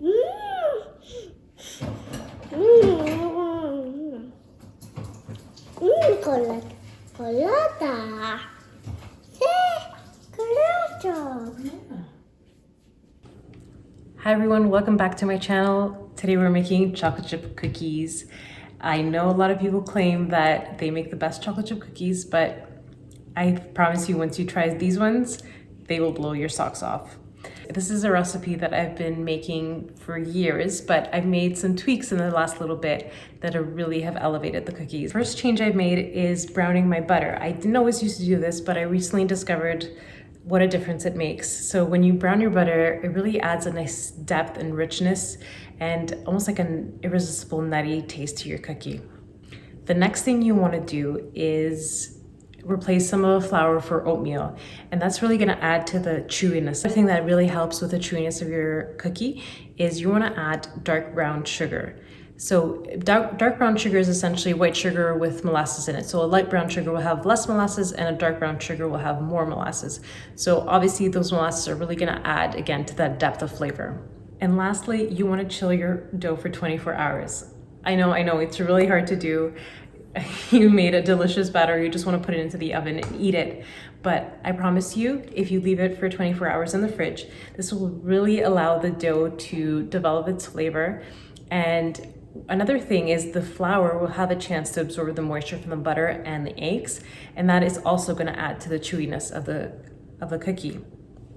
Colada. Hi everyone, welcome back to my channel. Today we're making chocolate chip cookies. I know a lot of people claim that they make the best chocolate chip cookies, but I promise you once you try these ones, they will blow your socks off. This is a recipe that I've been making for years, but I've made some tweaks in the last little bit that really have elevated the cookies. First change I've made is browning my butter. I didn't always used to do this, but I recently discovered what a difference it makes. So when you brown your butter, it really adds a nice depth and richness and almost like an irresistible nutty taste to your cookie. The next thing you want to do is replace some of the flour for oatmeal, and that's really going to add to the chewiness. The thing that really helps with the chewiness of your cookie is you want to add dark brown sugar. So dark brown sugar is essentially white sugar with molasses in it. So a light brown sugar will have less molasses and a dark brown sugar will have more molasses. So obviously those molasses are really going to add again to that depth of flavor. And lastly, you want to chill your dough for 24 hours. I know it's really hard to do. You made a delicious batter, you just want to put it into the oven and eat it. But I promise you, if you leave it for 24 hours in the fridge, this will really allow the dough to develop its flavor. And another thing is the flour will have a chance to absorb the moisture from the butter and the eggs, and that is also going to add to the chewiness of the cookie.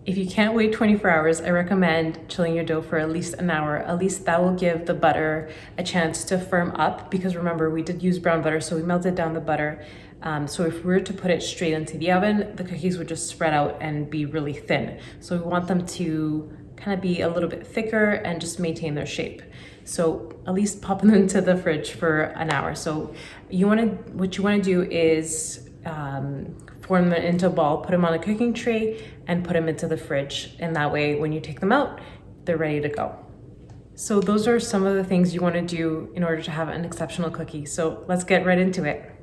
If you can't wait 24 hours, I recommend chilling your dough for at least an hour. At least that will give the butter a chance to firm up, because remember, we did use brown butter, so we melted down the butter. So if we were to put it straight into the oven, the cookies would just spread out and be really thin. So we want them to kind of be a little bit thicker and just maintain their shape. So at least pop them into the fridge for an hour. So what you want to do is form them into a ball, put them on a cooking tray, and put them into the fridge. And that way, when you take them out, they're ready to go. So those are some of the things you want to do in order to have an exceptional cookie. So let's get right into it.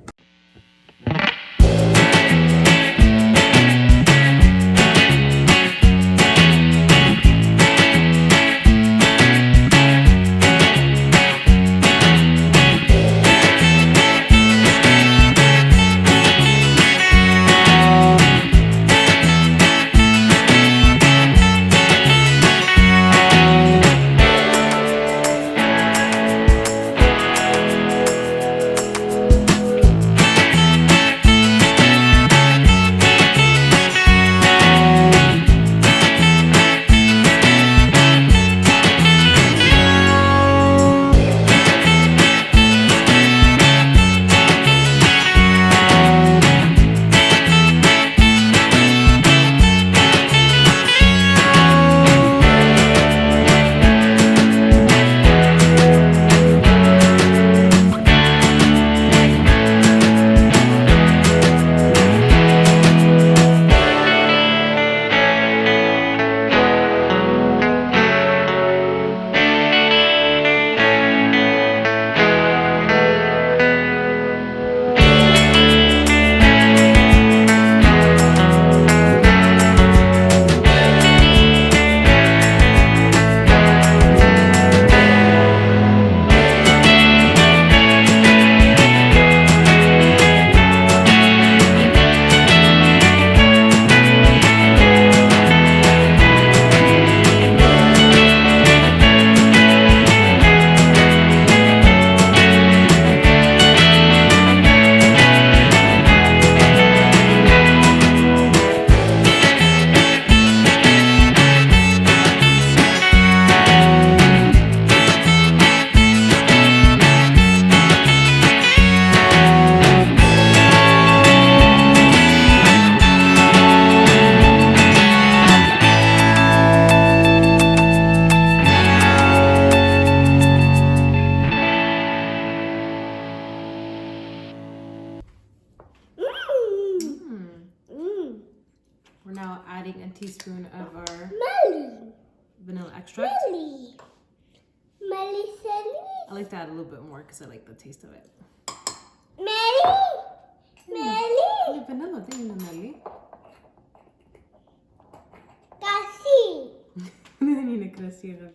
We're now adding a teaspoon of our vanilla extract. I like to add a little bit more because I like the taste of it. Vanilla, Nelly. Casi. Nina красива.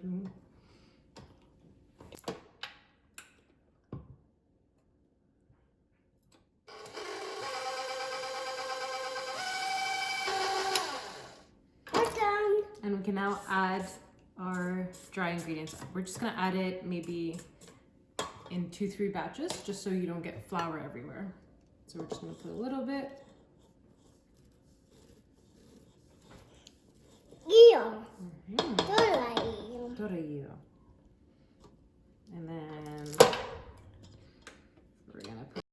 can now add our dry ingredients. We're just gonna add it maybe in 2-3 batches, just so you don't get flour everywhere. So we're just gonna put a little bit. And then we're gonna put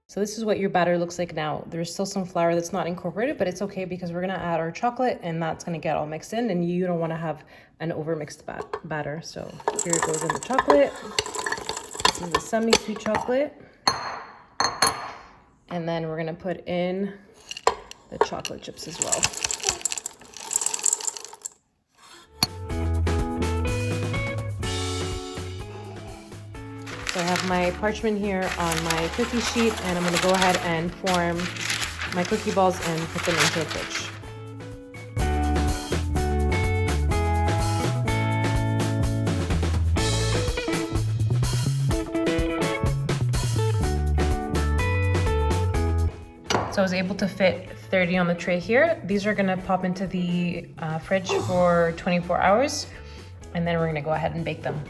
So this is what your batter looks like now. There's still some flour that's not incorporated, but it's okay because we're gonna add our chocolate and that's gonna get all mixed in, and you don't wanna have an overmixed batter. So here goes in the chocolate. This is the semi-sweet chocolate. And then we're gonna put in the chocolate chips as well. So I have my parchment here on my cookie sheet, and I'm going to go ahead and form my cookie balls and put them into the fridge. So I was able to fit 30 on the tray here. These are going to pop into the fridge for 24 hours, and then we're going to go ahead and bake them.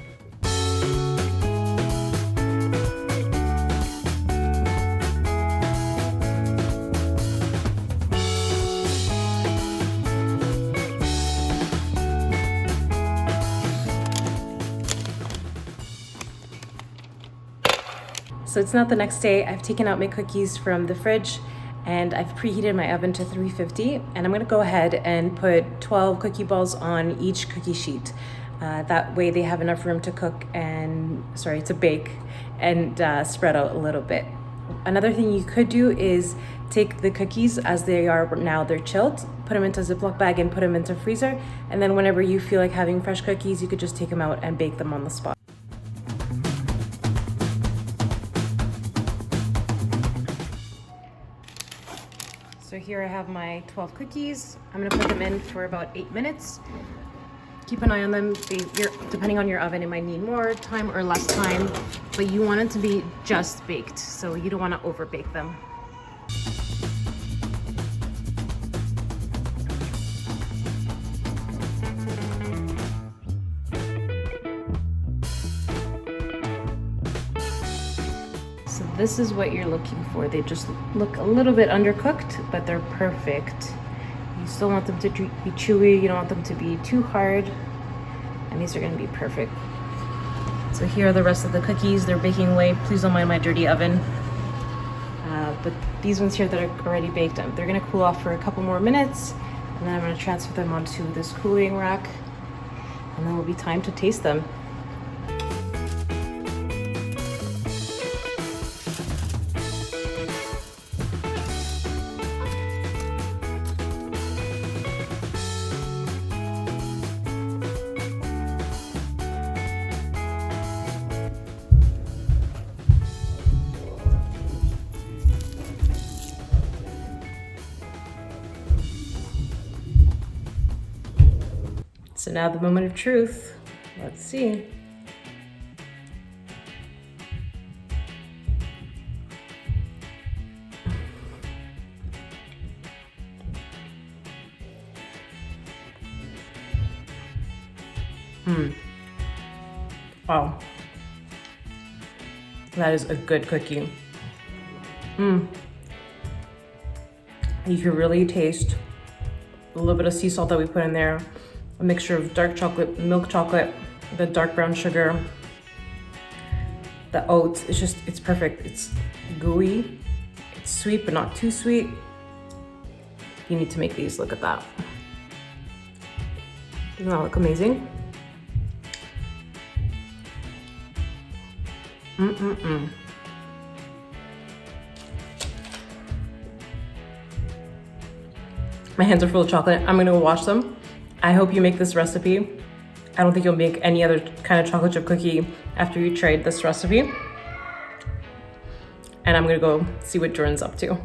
So it's not the next day. I've taken out my cookies from the fridge and I've preheated my oven to 350, and I'm gonna go ahead and put 12 cookie balls on each cookie sheet. That way they have enough room to cook and, to bake and spread out a little bit. Another thing you could do is take the cookies as they are now, they're chilled, put them into a Ziploc bag and put them into freezer. And then whenever you feel like having fresh cookies, you could just take them out and bake them on the spot. So here I have my 12 cookies. I'm gonna put them in for about 8 minutes. Keep an eye on them. Depending on your oven, it might need more time or less time, but you want it to be just baked, so you don't wanna over bake them. So this is what you're looking for. They just look a little bit undercooked, but they're perfect. You still want them to be chewy, you don't want them to be too hard, and these are gonna be perfect. So here are the rest of the cookies. They're baking away. Please don't mind my dirty oven. But these ones here that are already baked, they're gonna cool off for a couple more minutes, and then I'm gonna transfer them onto this cooling rack, and then it'll be time to taste them. So now the moment of truth. Let's see. Wow. That is a good cookie. You can really taste a little bit of sea salt that we put in there. A mixture of dark chocolate, milk chocolate, the dark brown sugar, the oats. It's perfect. It's gooey, it's sweet but not too sweet. You need to make these. Look at that. Doesn't that look amazing? My hands are full of chocolate. I'm gonna go wash them. I hope you make this recipe. I don't think you'll make any other kind of chocolate chip cookie after you tried this recipe. And I'm gonna go see what Jordan's up to.